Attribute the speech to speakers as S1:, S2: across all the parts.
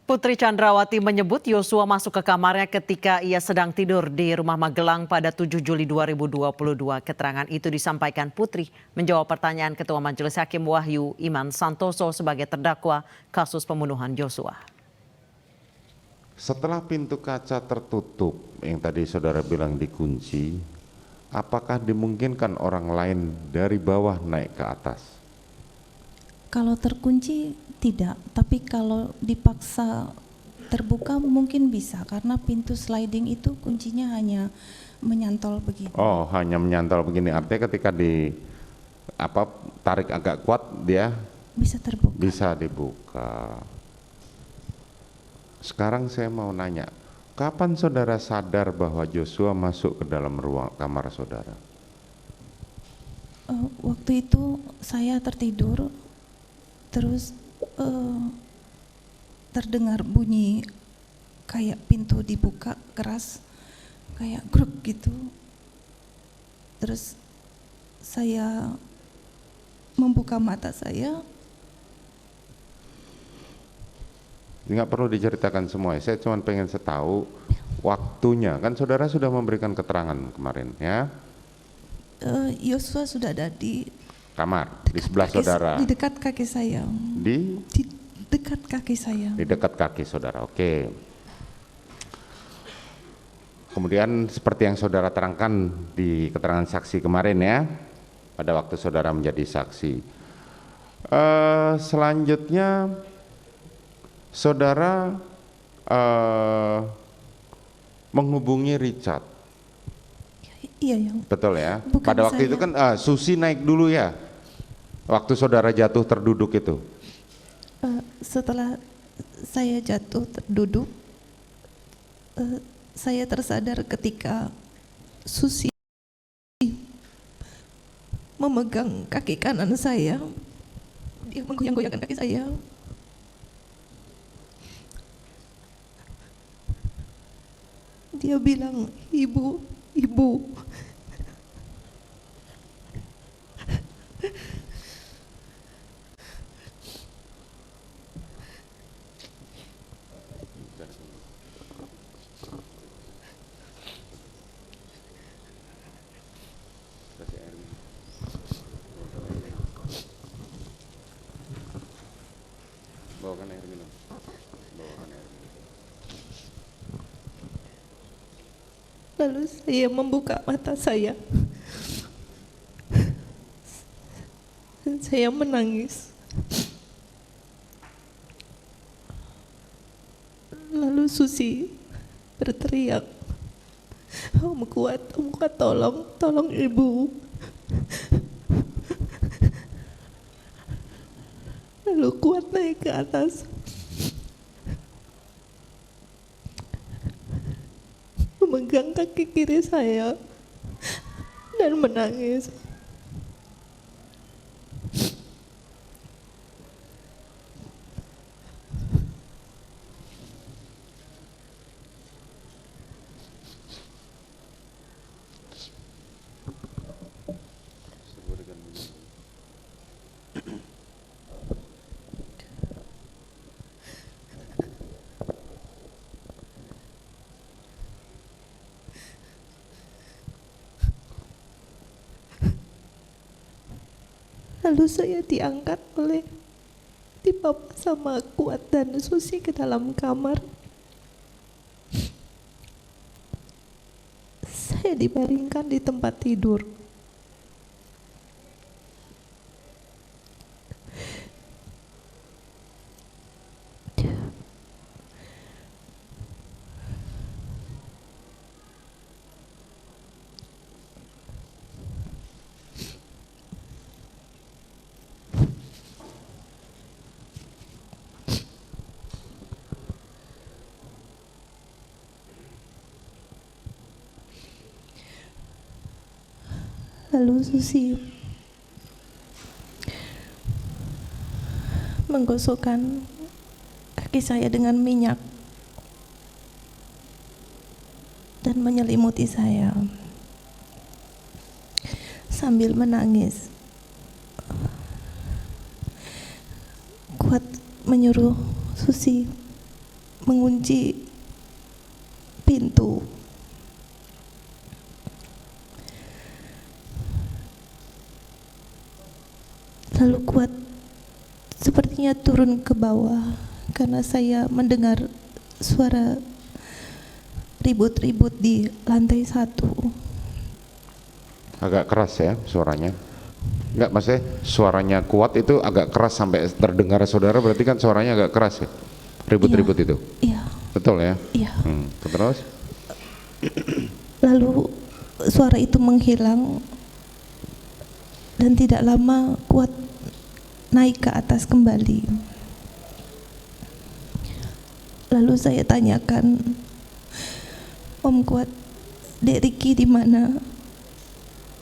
S1: Putri Chandrawati menyebut Yosua masuk ke kamarnya ketika ia sedang tidur di rumah Magelang pada 7 Juli 2022. Keterangan itu disampaikan Putri menjawab pertanyaan Ketua Majelis Hakim Wahyu Iman Santoso sebagai terdakwa kasus pembunuhan Yosua.
S2: Setelah pintu kaca tertutup yang tadi saudara bilang dikunci, apakah dimungkinkan orang lain dari bawah naik ke atas?
S3: Kalau terkunci tidak, tapi kalau dipaksa terbuka mungkin bisa karena pintu sliding itu kuncinya hanya menyantol begini.
S2: Oh, hanya menyantol begini. Artinya ketika tarik agak kuat dia
S3: Bisa terbuka.
S2: bisa dibuka. Sekarang saya mau nanya, kapan saudara sadar bahwa Joshua masuk ke dalam ruang kamar saudara?
S3: Waktu itu saya tertidur, terus terdengar bunyi kayak pintu dibuka keras, kayak gruk gitu. Terus saya membuka mata saya.
S2: Nggak perlu diceritakan semua, saya cuma pengen tahu waktunya. Kan saudara sudah memberikan keterangan kemarin ya.
S3: Yosua sudah ada di
S2: Kamar, di sebelah saudara.
S3: Di dekat kaki saya.
S2: Di
S3: dekat kaki saya.
S2: Di dekat kaki saudara, oke. Kemudian seperti yang saudara terangkan di keterangan saksi kemarin ya, pada waktu saudara menjadi saksi. Selanjutnya saudara menghubungi Richard.
S3: Iya yang.
S2: Betul ya.
S3: Bukan
S2: pada waktu
S3: saya.
S2: itu kan Susi naik dulu ya, waktu saudara jatuh terduduk itu.
S3: Setelah saya jatuh terduduk, saya tersadar ketika Susi memegang kaki kanan saya, dia menggoyang-goyangkan kaki saya. Dia bilang, ibu, ibu.
S2: Bawakan air minum. Bawakan air minum.
S3: Lalu saya membuka mata saya. Dan saya menangis. Lalu Susi berteriak, Om Kuat, tolong ibu. Lalu Kuat naik ke atas, memegang kaki kiri saya dan menangis. Lalu saya diangkat dibawa sama Kuat dan Susi ke dalam kamar. Saya dibaringkan di tempat tidur. Lalu Susi menggosokkan kaki saya dengan minyak dan menyelimuti saya sambil menangis. Kuat menyuruh Susi mengunci pintu. Lalu Kuat sepertinya turun ke bawah karena saya mendengar suara ribut-ribut di lantai 1.
S2: Agak keras ya suaranya. Enggak, maksudnya suaranya Kuat itu agak keras sampai terdengar saudara, berarti kan suaranya agak keras ya? Ribut-ribut itu?
S3: Iya.
S2: Betul ya?
S3: Iya.
S2: Terus?
S3: Lalu suara itu menghilang dan tidak lama Kuat naik ke atas kembali. Lalu saya tanyakan, Om Kuat, Dek Ricky di mana?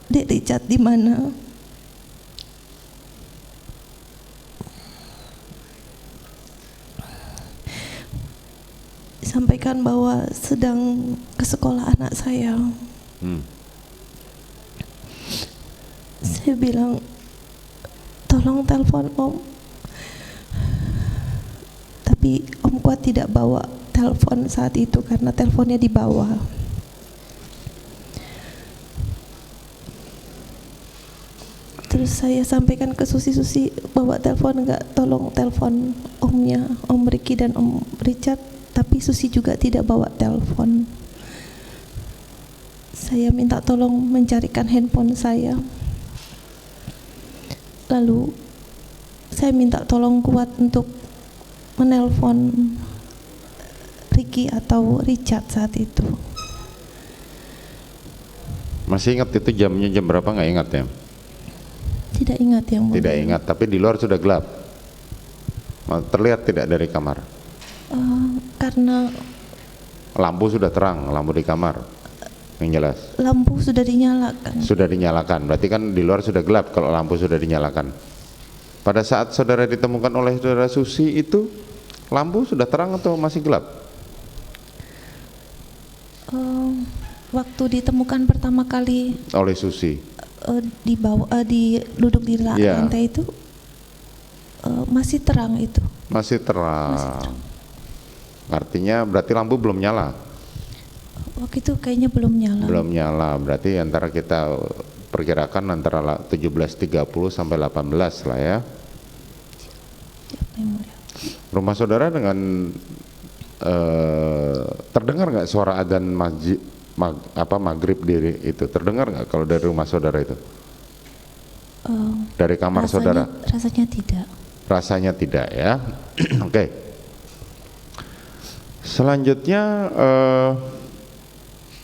S3: Dek Richard di mana? Sampaikan bahwa sedang ke sekolah anak saya. Saya bilang, tolong telepon Om. Tapi Om Kuat tidak bawa telepon saat itu karena teleponnya di bawah. Terus saya sampaikan ke Susi, bawa telepon enggak, tolong telepon omnya, Om Ricky dan Om Richard. Tapi Susi juga tidak bawa telepon. Saya minta tolong mencarikan handphone saya. Lalu saya minta tolong Kuat untuk menelpon Ricky atau Richard saat itu.
S2: Masih ingat itu jamnya jam berapa? Nggak ingat ya?
S3: Tidak ingat yang mulia.
S2: Tidak ingat, tapi di luar sudah gelap. Terlihat tidak dari kamar?
S3: Karena
S2: Lampu sudah terang, lampu di kamar yang jelas.
S3: lampu sudah dinyalakan.
S2: Sudah dinyalakan, berarti kan di luar sudah gelap kalau lampu sudah dinyalakan. Pada saat saudara ditemukan oleh saudara Susi itu, lampu sudah terang atau masih gelap?
S3: Waktu ditemukan pertama kali
S2: Oleh Susi.
S3: di bawah, duduk di lantai itu, masih terang itu.
S2: Masih terang. Artinya berarti lampu belum nyala.
S3: Waktu itu kayaknya belum nyala.
S2: Belum nyala, berarti antara kita perkirakan antara 17.30 sampai 18 lah ya. Rumah saudara dengan terdengar nggak suara adzan maghrib diri itu? Terdengar nggak kalau dari rumah saudara itu? Dari kamar saudara?
S3: Rasanya tidak.
S2: Rasanya tidak ya. Oke. Selanjutnya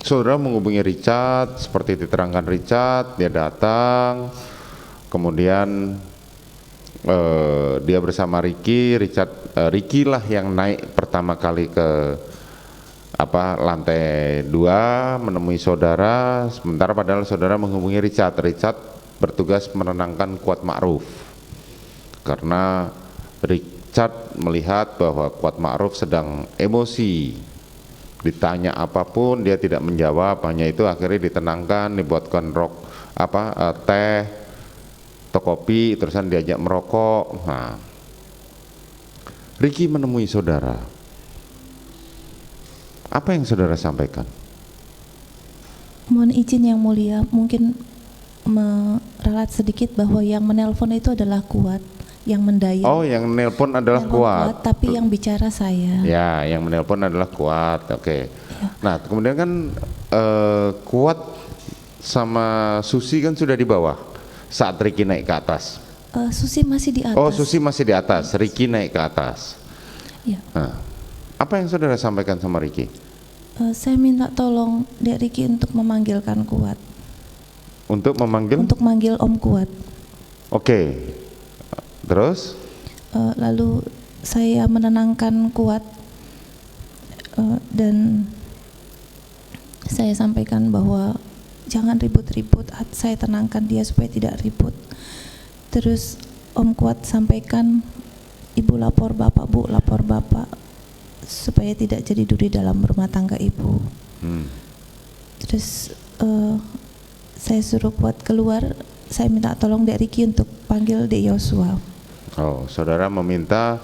S2: saudara menghubungi Richard, seperti diterangkan Richard, dia datang, kemudian dia bersama Ricky, Ricky lah yang naik pertama kali ke lantai 2 menemui saudara, sementara padahal saudara menghubungi Richard bertugas menenangkan Kuat Ma'ruf karena Richard melihat bahwa Kuat Ma'ruf sedang emosi, ditanya apapun dia tidak menjawab, hanya itu akhirnya ditenangkan, dibuatkan teh atau kopi, terusan diajak merokok. Nah, Ricky menemui saudara, apa yang saudara sampaikan?
S3: Mohon izin yang mulia, mungkin meralat sedikit bahwa yang menelpon itu adalah Kuat, yang mendayang.
S2: Oh, yang menelpon adalah Kuat.
S3: Tapi yang bicara saya.
S2: Ya, yang menelpon adalah Kuat. Oke. Ya. Nah, kemudian kan Kuat sama Susi kan sudah di bawah saat Ricky naik ke atas.
S3: Susi masih di atas.
S2: Oh, Susi masih di atas, Ricky naik ke atas.
S3: Ya.
S2: Nah, apa yang saudara sampaikan sama Ricky?
S3: Saya minta tolong Dek Ricky untuk memanggilkan Kuat.
S2: Untuk memanggil?
S3: Untuk manggil Om Kuat.
S2: Oke. Terus?
S3: Lalu saya menenangkan Kuat dan saya sampaikan bahwa jangan ribut-ribut, saya tenangkan dia supaya tidak ribut. Terus Om Kuat sampaikan, Ibu lapor Bapak, Bu lapor Bapak, supaya tidak jadi duri dalam rumah tangga Ibu. Terus saya suruh Kuat keluar, saya minta tolong Dek Ricky untuk panggil Dek Yosua.
S2: Oh, saudara meminta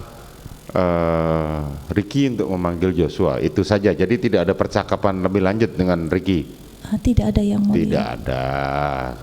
S2: Ricky untuk memanggil Joshua, itu saja. Jadi tidak ada percakapan lebih lanjut dengan Ricky.
S3: Tidak ada yang mulia.
S2: Tidak ada.